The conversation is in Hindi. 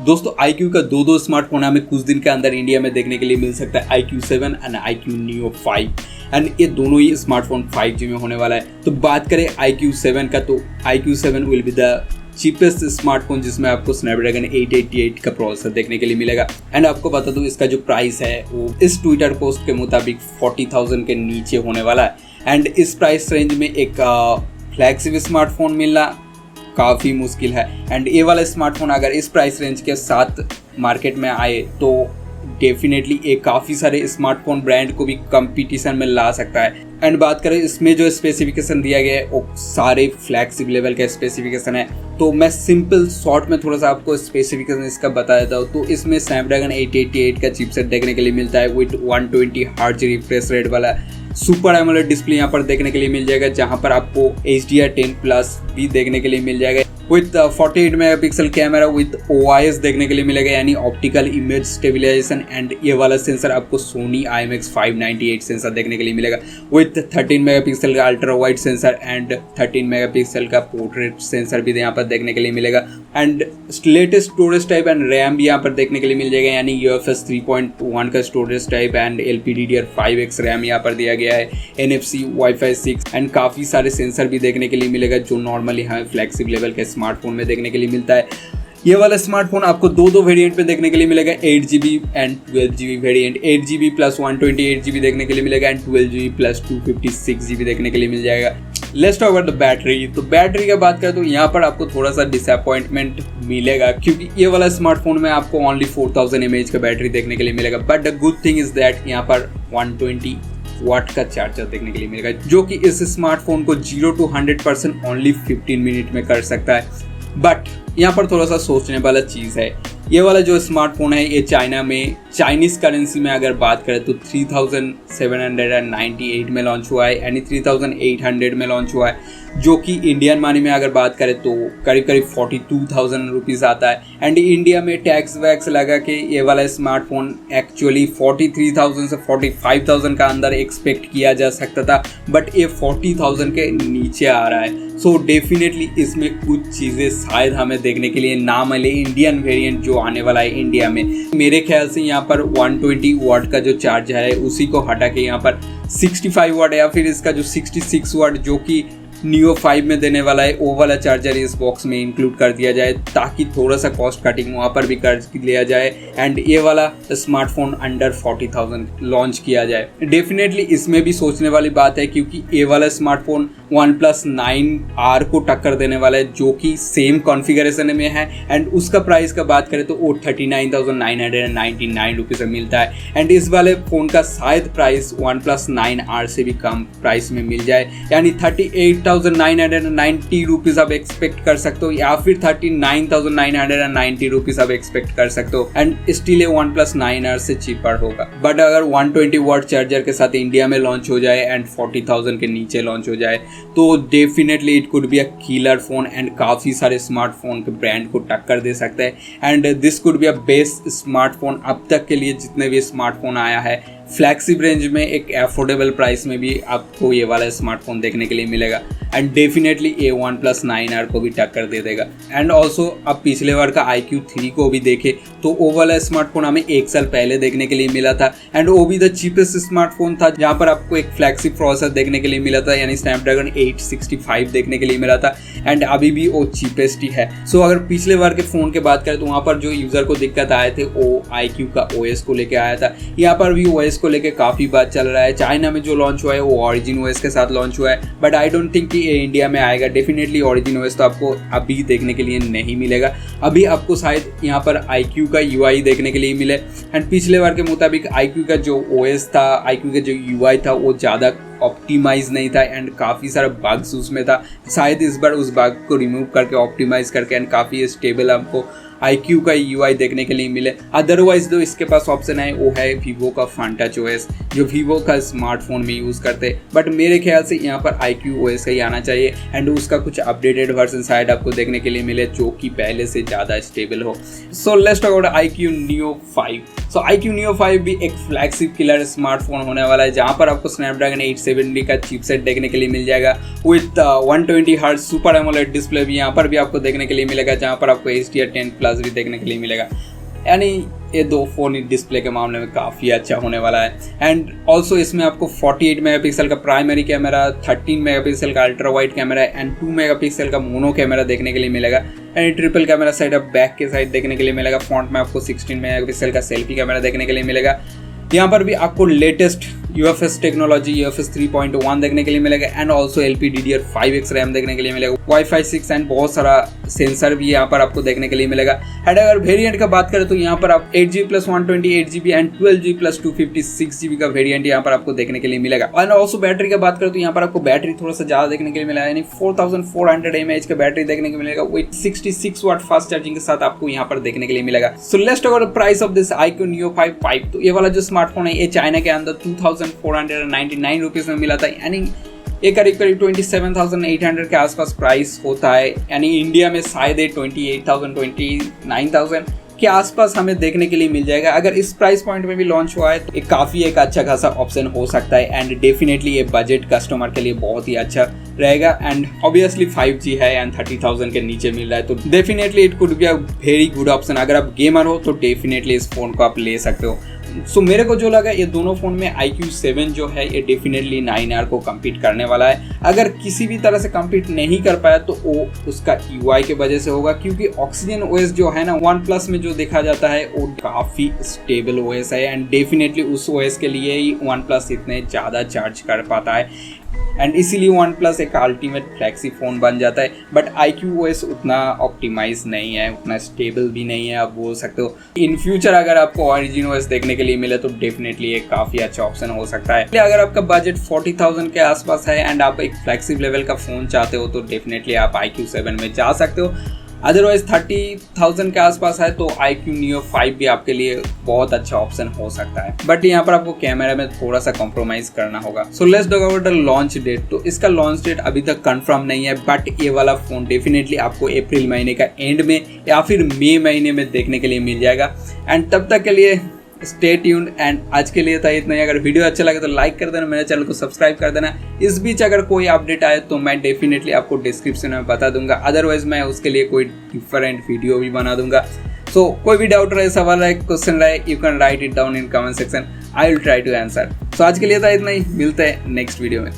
दोस्तों iQOO का दो स्मार्टफोन हमें कुछ दिन के अंदर इंडिया में देखने के लिए मिल सकता है, IQOO7 and IQOO Neo 5 and ये दोनों ही स्मार्टफोन 5G में होने वाला है। तो बात करें IQOO7 का, तो IQOO7 will be the cheapest smartphone जिसमें आपको स्नैपड्रैगन 888 का प्रोसेसर देखने के लिए मिलेगा। एंड आपको बता दूं इसका जो प्राइस है वो इस ट्विटर पोस्ट के मुताबिक 40,000 के नीचे होने वाला है। एंड इस प्राइस रेंज में एक फ्लैगशिप स्मार्टफोन मिलना काफ़ी मुश्किल है। एंड ये वाला स्मार्टफोन अगर इस प्राइस रेंज के साथ मार्केट में आए तो डेफिनेटली एक काफ़ी सारे स्मार्टफोन ब्रांड को भी कंपटीशन में ला सकता है। एंड बात करें इसमें जो स्पेसिफिकेशन दिया गया है वो सारे फ्लैगशिप लेवल का स्पेसिफिकेशन है। तो मैं सिंपल शॉर्ट में थोड़ा सा आपको स्पेसिफिकेशन इसका बता देता हूँ। तो इसमें स्नैपड्रैगन 888 का चिपसेट देखने के लिए मिलता है विद 120 हर्ट्ज रिफ्रेश रेट वाला सुपर एमोलेड डिस्प्ले यहाँ पर देखने के लिए मिल जाएगा, जहाँ पर आपको SD888+ भी देखने के लिए मिल जाएगा with 48 megapixel camera with OIS देखने के लिए मिलेगा, यानी ऑप्टिकल इमेज स्टेबलाइजेशन। एंड ये वाला सेंसर आपको सोनी IMX598 सेंसर देखने के लिए मिलेगा विथ 13 मेगापिक्सल का ultra wide sensor and 13 megapixel का पोर्ट्रेट सेंसर भी यहाँ पर देखने के लिए मिलेगा। And latest storage type and RAM भी यहाँ पर देखने के लिए मिल जाएगा, यानी UFS 3.1 का storage type and LPDDR5X RAM यहाँ पर दिया गया है, NFC Wi-Fi 6 एंड काफ़ी सारे सेंसर भी देखने के लिए मिलेगा जो नॉर्मली हमें फ्लैगशिप लेवल के स्मार्टफोन में देखने के लिए मिलता है। ये वाला स्मार्टफोन आपको दो वेरिएंट में देखने के लिए मिलेगा, 8GB and 12GB variant. 8GB plus 128GB देखने के लिए मिलेगा एंड 12GB प्लस 256GB देखने के लिए मिल जाएगा। Let's talk about the battery. तो बैटरी का बात करें तो यहाँ पर आपको थोड़ा सा डिसअपॉइंटमेंट मिलेगा, क्योंकि ये वाला स्मार्टफोन में आपको ओनली 4000 mAh का बैटरी देखने के लिए मिलेगा। But the good thing is that यहाँ पर 120 वाट का चार्जर देखने के लिए मिलेगा, जो कि इस स्मार्टफोन को 0 to 100% ओनली 15 मिनट में कर सकता है। बट यहाँ पर थोड़ा सा सोचने वाला चीज़ है, ये वाला जो स्मार्टफोन है ये चाइना में चाइनीज़ करेंसी में अगर बात करें तो 3798 में लॉन्च हुआ है, यानी 3800 में लॉन्च हुआ है, जो कि इंडियन मनी में अगर बात करें तो करीब 42,000 रुपीज़ आता है। एंड इंडिया में टैक्स वैक्स लगा के ये वाला स्मार्टफोन एक्चुअली 43,000 से 45,000 का अंदर एक्सपेक्ट किया जा सकता था, बट ये 40,000 के नीचे आ रहा है। सो डेफिनेटली इसमें कुछ चीज़ें शायद हमें देखने के लिए ना मिले इंडियन वेरिएंट जो आने वाला है इंडिया में। मेरे ख्याल से यहाँ पर 120 वाट का जो चार्जर है उसी को हटा के यहाँ पर 65 वाट या फिर इसका जो 66 वाट जो कि Neo 5 में देने वाला है वो वाला चार्जर इस बॉक्स में इंक्लूड कर दिया जाए, ताकि थोड़ा सा कॉस्ट कटिंग वहाँ पर भी कर लिया जाए एंड ये वाला स्मार्टफोन अंडर 40,000 लॉन्च किया जाए। डेफिनेटली इसमें भी सोचने वाली बात है, क्योंकि ये वाला स्मार्टफोन OnePlus 9R को टक्कर देने वाला है, जो कि सेम कॉन्फ़िगरेशन में है। एंड उसका प्राइस का बात करें तो वो 39,999 रुपीज़ में मिलता है। एंड इस वाले फ़ोन का शायद प्राइस OnePlus 9R से भी कम प्राइस में मिल जाए, यानी 38,990 रुपीज़ आप एक्सपेक्ट कर सकते हो, या फिर 39,990 रुपीज़ आप एक्सपेक्ट कर सकते हो। एंड स्टिल OnePlus 9R से चीपर होगा। बट अगर 120 वाट चार्जर के साथ इंडिया में लॉन्च हो जाए एंड 40,000 के नीचे लॉन्च हो जाए तो definitely it could be a killer phone and काफ़ी सारे स्मार्टफोन के ब्रांड को टक्कर दे सकता है। And this could be a best smartphone अब तक के लिए जितने भी स्मार्टफोन आया है। फ्लैगशिप रेंज में एक अफोर्डेबल प्राइस में भी आपको ये वाला स्मार्टफोन देखने के लिए मिलेगा एंड डेफिनेटली ये OnePlus 9R को भी टक्कर दे देगा। एंड ऑल्सो अब पिछले बार का IQOO3 को भी देखे तो वो वाला स्मार्टफोन हमें 1 साल पहले देखने के लिए मिला था एंड वो भी द चीपेस्ट स्मार्टफोन था, जहाँ पर आपको एक फ्लैगशिप प्रोसेसर देखने के लिए मिला था, यानी स्नैपड्रैगन 865 देखने के लिए मिला था। एंड अभी भी वो चीपेस्ट ही है। सो अगर पिछले बार के फ़ोन की बात करें तो वहाँ पर जो यूज़र को दिक्कत आए थे वो IQOO का OS को लेकर आया था। यहाँ पर भी OS को लेके काफ़ी बात चल रहा है। चाइना में जो लॉन्च हुआ है वो ओरिजिन OS के साथ लॉन्च हुआ है, बट आई डोंट थिंक कि ये इंडिया में आएगा। डेफिनेटली ओरिजिन OS तो आपको अभी देखने के लिए नहीं मिलेगा। अभी आपको शायद यहाँ पर IQOO का UI देखने के लिए मिले। एंड पिछले बार के मुताबिक IQOO का जो OS था, IQOO का जो UI था वो ज़्यादा ऑप्टिमाइज नहीं था एंड काफ़ी सारा बग्स उसमें था। शायद इस बार उस बग को रिमूव करके ऑप्टिमाइज करके एंड काफ़ी स्टेबल आपको IQOO का UI देखने के लिए मिले। अदरवाइज जो इसके पास ऑप्शन है वो है वीवो का FunTouch OS, जो वीवो का स्मार्टफोन में यूज़ करते हैं। बट मेरे ख्याल से यहाँ पर IQOO OS का ही आना चाहिए एंड उसका कुछ अपडेटेड वर्जन शायद आपको देखने के लिए मिले, जो कि पहले से ज़्यादा स्टेबल हो। सो let's talk about IQOO Neo 5। So IQOO Neo 5 भी एक फ्लैगशिप किलर स्मार्टफोन होने वाला है, जहाँ पर आपको स्नैपड्रैगन 870 का चिपसेट देखने के लिए मिल जाएगा with 120 hertz super AMOLED display भी यहाँ पर भी आपको देखने के लिए मिलेगा, जहाँ पर आपको SD888+ प्लस भी देखने के लिए मिलेगा। यानी ये दो फ़ोन डिस्प्ले के मामले में काफ़ी अच्छा होने वाला है। एंड ऑल्सो इसमें आपको 48 मेगापिक्सल का प्राइमरी कैमरा, 13 मेगापिक्सल का ultra wide camera and 2 megapixel का मोनो कैमरा देखने के लिए मिलेगा। And triple camera setup back के साइड देखने के लिए मिलेगा। फ्रंट में आपको 16 मेगापिक्सल का सेल्फी कैमरा देखने के लिए मिलेगा। यहाँ पर भी आपको लेटेस्ट UFS टेक्नोलॉजी UFS 3.1 देखने के लिए मिलेगा एंड ऑल्सो LPDDR5X रैम देखने के लिए मिलेगा। Wi-Fi 6 एंड बहुत सारा सेंसर भी यहाँ पर आपको देखने के लिए मिलेगा। एंड अगर वेरिएंट का बात करें तो यहाँ पर आप 8GB + 128GB and 12GB + 256GB का वेरिएंट यहाँ पर आपको देखने के लिए मिलेगा। एंड ऑल्सो बैटरी का बात करें तो यहाँ पर आपको बैटरी थोड़ा सा ज़्यादा देखने के लिए मिलेगा, यानी 4400 mAh का बैटरी देखने को मिलेगा विद 66 वाट फास्ट चार्जिंग के साथ आपको यहाँ पर देखने के लिए मिलेगा। सो let's talk about price of this IQOO Neo 5 तो ये वाला जो स्मार्टफोन है ये चाइना के अंदर 2499 रुपीज़ में मिला था, यानी ये करीब 27,800 के आसपास प्राइस होता है। यानी इंडिया में शायद 28,000 29,000 के आसपास हमें देखने के लिए मिल जाएगा। अगर इस प्राइस पॉइंट में भी लॉन्च हुआ है तो ये काफ़ी एक अच्छा खासा ऑप्शन हो सकता है एंड डेफिनेटली ये बजट कस्टमर के लिए बहुत ही अच्छा रहेगा। एंड ऑब्वियसली 5G है एंड 30,000 के नीचे मिल रहा है तो definitely it could be a very good option. अगर आप गेमर हो तो डेफिनेटली इस फोन को आप ले सकते हो। सो मेरे को जो लगा ये दोनों फ़ोन में IQOO7 जो है ये डेफिनेटली 9R को कम्पीट करने वाला है। अगर किसी भी तरह से कम्पीट नहीं कर पाया तो वो उसका UI की वजह से होगा, क्योंकि ऑक्सीजन OS जो है ना OnePlus में जो देखा जाता है वो काफ़ी स्टेबल OS है एंड डेफिनेटली उस OS के लिए ही OnePlus इतने ज़्यादा चार्ज कर पाता है एंड इसीलिए OnePlus एक अल्टीमेट फ्लैगशिप फ़ोन बन जाता है। बट IQOOS उतना ऑप्टिमाइज नहीं है, उतना स्टेबल भी नहीं है, आप बोल सकते हो। इन फ्यूचर अगर आपको ओरिजिन OS देखने के लिए मिले तो डेफिनेटली एक काफ़ी अच्छा ऑप्शन हो सकता है। अगर आपका बजट 40,000 के आसपास है एंड आप एक फ्लैगशिप लेवल का फ़ोन चाहते हो तो डेफिनेटली आप IQOO7 में जा सकते हो। अदरवाइज 30,000 के आसपास है तो IQOO Neo 5 भी आपके लिए बहुत अच्छा ऑप्शन हो सकता है, बट यहाँ पर आपको कैमरा में थोड़ा सा कॉम्प्रोमाइज करना होगा। So let's talk about the launch date. तो इसका लॉन्च डेट अभी तक कंफर्म नहीं है, बट ये वाला फ़ोन डेफिनेटली आपको अप्रैल महीने का एंड में या फिर मई महीने में देखने के लिए मिल जाएगा। एंड तब तक के लिए स्टे ट्यून्ड एंड आज के लिए था इतना ही। अगर वीडियो अच्छा लगे तो लाइक कर देना, मेरे चैनल को सब्सक्राइब कर देना। इस बीच अगर कोई अपडेट आए तो मैं डेफिनेटली आपको डिस्क्रिप्शन में बता दूंगा, अदरवाइज मैं उसके लिए कोई डिफरेंट वीडियो भी बना दूंगा। सो कोई भी डाउट रहे, सवाल रहे, क्वेश्चन रहे, you can write it down in comment section, I will try to answer. So आज के लिए था इतना ही, मिलते हैं नेक्स्ट वीडियो में।